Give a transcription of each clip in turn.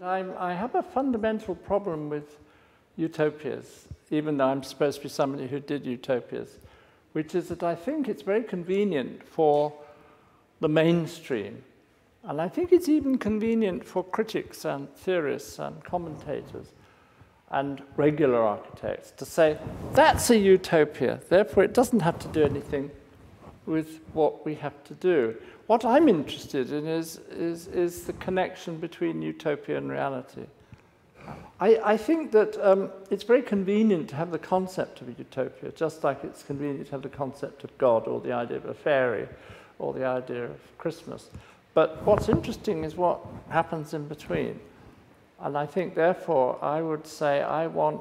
I have a fundamental problem with utopias, even though I'm supposed to be somebody who did utopias, which is that I think it's very convenient for the mainstream. And I think it's even convenient for critics and theorists and commentators and regular architects to say, that's a utopia, therefore it doesn't have to do anything with what we have to do. What I'm interested in is the connection between utopia and reality. I think that it's very convenient to have the concept of a utopia, just like it's convenient to have the concept of God or the idea of a fairy or the idea of Christmas. But what's interesting is what happens in between. And I think, therefore, I would say I want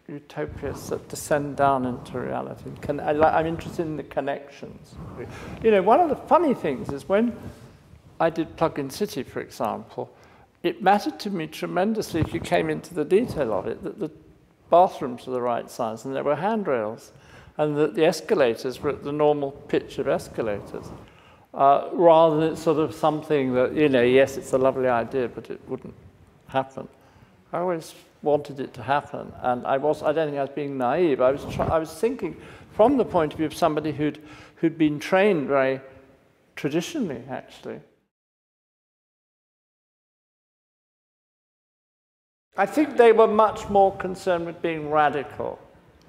utopias that descend down into reality. I'm interested in the connections. You know, one of the funny things is when I did Plug-in City, for example, it mattered to me tremendously, if you came into the detail of it, that the bathrooms were the right size and there were handrails, and that the escalators were at the normal pitch of escalators, rather than sort of something that, you know, yes, it's a lovely idea, but it wouldn't happen. I always wanted it to happen, and I don't think I was being naive. I was thinking from the point of view of somebody who'd been trained very traditionally, actually. I think they were much more concerned with being radical.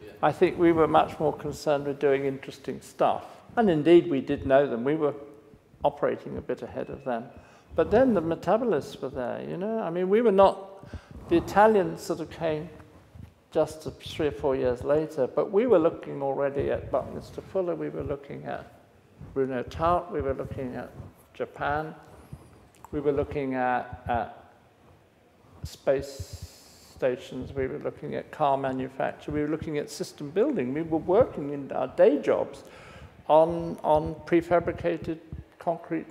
Yeah. I think we were much more concerned with doing interesting stuff. And indeed, we did know them. We were operating a bit ahead of them. But then the metabolists were there, you know? I mean, we were not... The Italians sort of came just 3 or 4 years later, but we were looking already at Buckminster Fuller, we were looking at Bruno Taut, we were looking at Japan, we were looking at space stations, we were looking at car manufacture, we were looking at system building. We were working in our day jobs on prefabricated concrete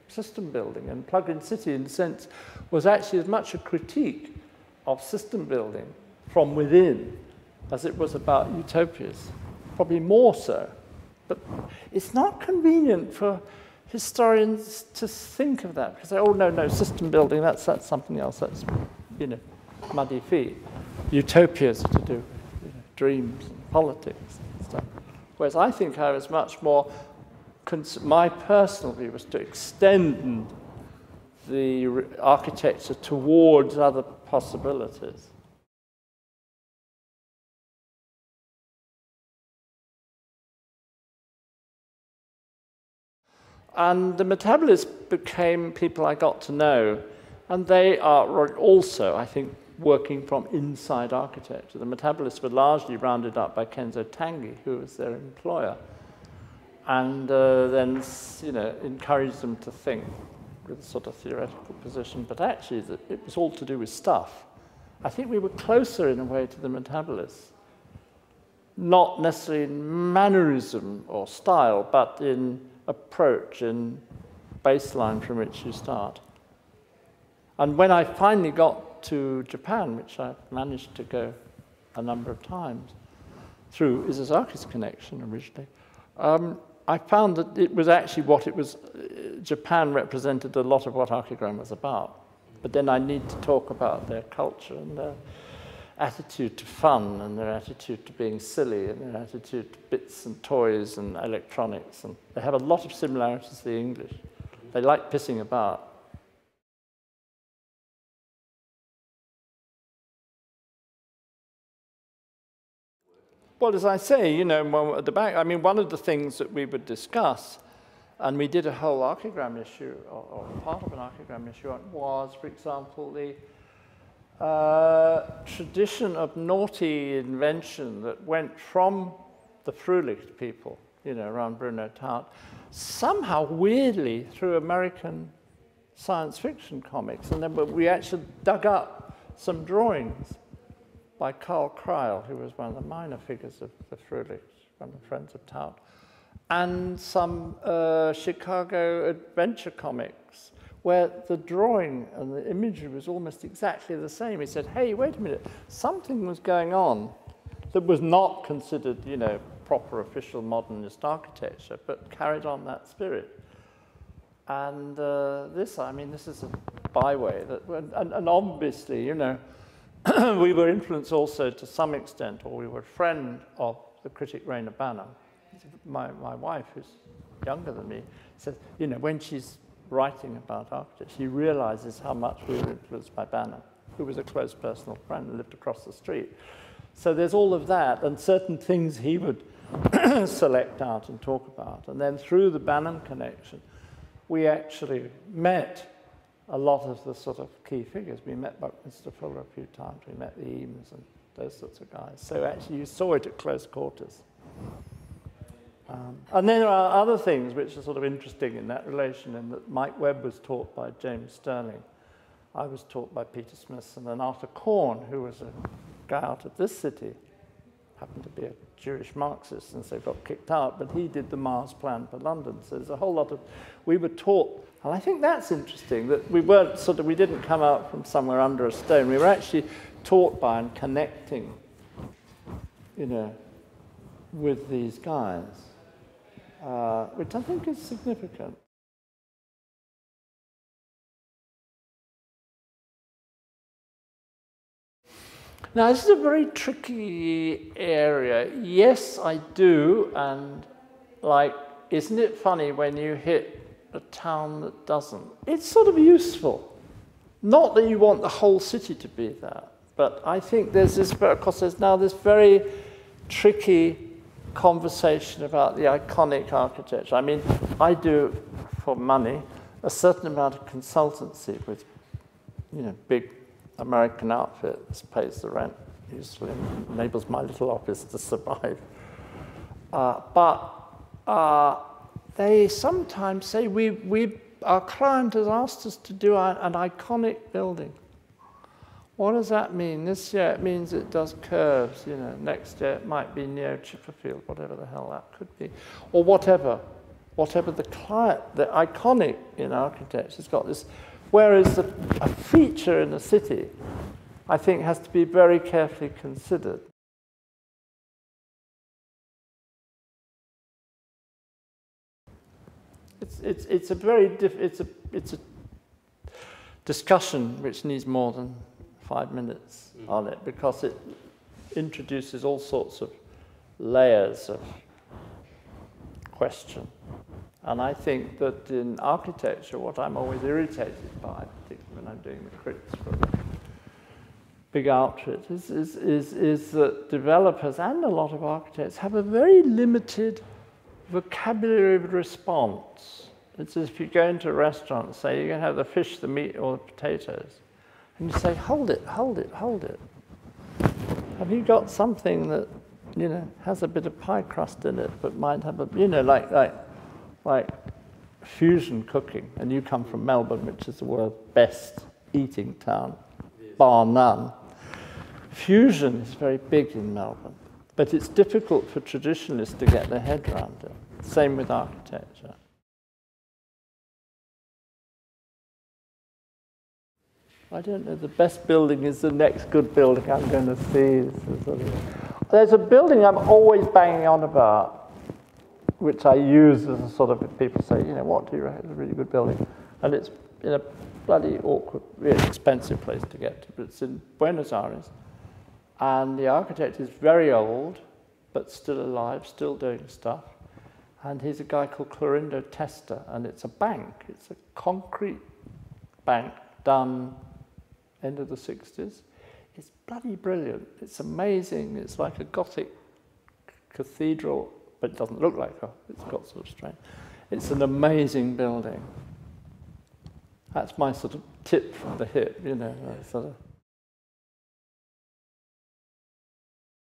system building. And Plug-in City, in a sense, was actually as much a critique of system building from within as it was about utopias, probably more so. But it's not convenient for historians to think of that, because they say, oh, no, system building, that's something else, that's, you know, muddy feet. Utopias are to do with, you know, dreams and politics and stuff. Whereas I think I was much more, my personal view was to extend the architecture towards other possibilities. And the metabolists became people I got to know, and they are also, I think, working from inside architecture. The metabolists were largely rounded up by Kenzo Tange, who was their employer, and then, you know, encouraged them to think with a sort of theoretical position, but actually it was all to do with stuff. I think we were closer in a way to the metabolists, not necessarily in mannerism or style, but in approach, in baseline from which you start. And when I finally got to Japan, which I managed to go a number of times through Isazaki's connection originally, I found that it was actually what it was. Japan represented a lot of what archigram was about. But then I need to talk about their culture and their attitude to fun and their attitude to being silly and their attitude to bits and toys and electronics. And they have a lot of similarities to the English. They like pissing about. Well, as I say, you know, at the back, I mean, one of the things that we would discuss, and we did a whole archigram issue, or part of an archigram issue, was, for example, the tradition of naughty invention that went from the Frühlicht people, you know, around Bruno Taut, somehow weirdly through American science fiction comics. And then we actually dug up some drawings by Carl Kreil, who was one of the minor figures of the Frühlicht, one of the friends of Taut, and some Chicago adventure comics, where the drawing and the imagery was almost exactly the same. He said, hey, wait a minute, something was going on that was not considered, you know, proper official modernist architecture, but carried on that spirit. And this, I mean, this is a byway. And obviously, you know, we were influenced also to some extent, or we were a friend of the critic Rayner Banham. My wife, who's younger than me, says, you know, when she's writing about architecture, she realizes how much we were influenced by Banham, who was a close personal friend and lived across the street. So there's all of that, and certain things he would select out and talk about. And then through the Banham connection, we actually met a lot of the sort of key figures. We met Buckminster Fuller a few times, we met the Eames and those sorts of guys. So actually you saw it at close quarters. And then there are other things which are sort of interesting in that relation, in that Mike Webb was taught by James Sterling. I was taught by Peter Smith, and then Arthur Korn, who was a guy out of this city, happened to be a Jewish Marxist, and so got kicked out, but he did the Mars plan for London. So there's a whole lot of, we were taught, and I think that's interesting, that we weren't sort of, we didn't come out from somewhere under a stone. We were actually taught by and connecting, you know, with these guys, which I think is significant. Now, this is a very tricky area. Yes, I do, and like, isn't it funny when you hit a town that doesn't? It's sort of useful. Not that you want the whole city to be that, but I think there's this, because there's now this very tricky conversation about the iconic architecture. I mean, I do, for money, a certain amount of consultancy with, you know, big American outfit that pays the rent, usefully, enables my little office to survive. But they sometimes say, our client has asked us to do an iconic building. What does that mean? This year it means it does curves, you know, next year it might be Neo Chipperfield, whatever the hell that could be, or whatever the client, the iconic in architecture has got this. Whereas a feature in a city, I think, has to be very carefully considered. It's a discussion which needs more than 5 minutes on it, because it introduces all sorts of layers of question. And I think that in architecture, what I'm always irritated by, particularly when I'm doing the crits for a big outfit, is that developers and a lot of architects have a very limited vocabulary of response. It's as if you go into a restaurant and say, you're going to have the fish, the meat, or the potatoes. And you say, hold it, hold it, hold it. Have you got something that, you know, has a bit of pie crust in it, but might have a, you know, like fusion cooking, and you come from Melbourne, which is the world's best eating town, bar none. Fusion is very big in Melbourne, but it's difficult for traditionalists to get their head around it. Same with architecture. I don't know, the best building is the next good building I'm going to see. There's a building I'm always banging on about, which I use as a sort of, people say, you know, what do you reckon is a really good building? And it's in a bloody awkward, really expensive place to get to, but it's in Buenos Aires. And the architect is very old, but still alive, still doing stuff. And he's a guy called Clorindo Testa, and it's a bank. It's a concrete bank done end of the 60s. It's bloody brilliant. It's amazing. It's like a Gothic cathedral, but it doesn't look like a, it's got sort of strange. It's an amazing building. That's my sort of tip from the hip, you know. Sort of.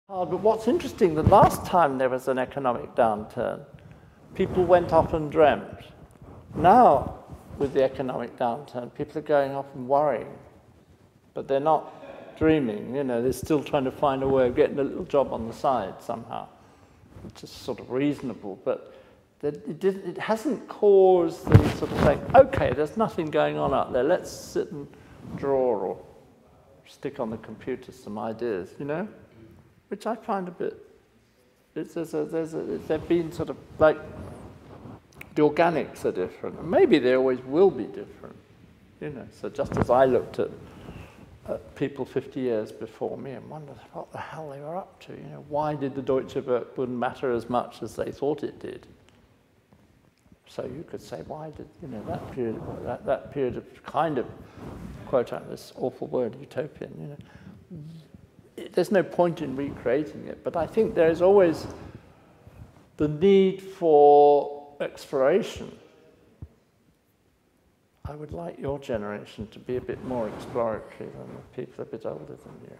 But what's interesting, the last time there was an economic downturn, people went off and dreamt. Now, with the economic downturn, people are going off and worrying, but they're not dreaming, you know, they're still trying to find a way of getting a little job on the side somehow, which is sort of reasonable, but it hasn't caused them sort of saying, okay, there's nothing going on out there, let's sit and draw or stick on the computer some ideas, you know, which I find a bit, they've been sort of like, the organics are different, and maybe they always will be different. You know, so just as I looked at people 50 years before me and wondered what the hell they were up to. You know, why did the Deutsche Werkbund matter as much as they thought it did? So you could say, why did, you know, that period of kind of, quote out this awful word, utopian, you know. There's no point in recreating it, but I think there is always the need for exploration. I would like your generation to be a bit more exploratory than the people a bit older than you.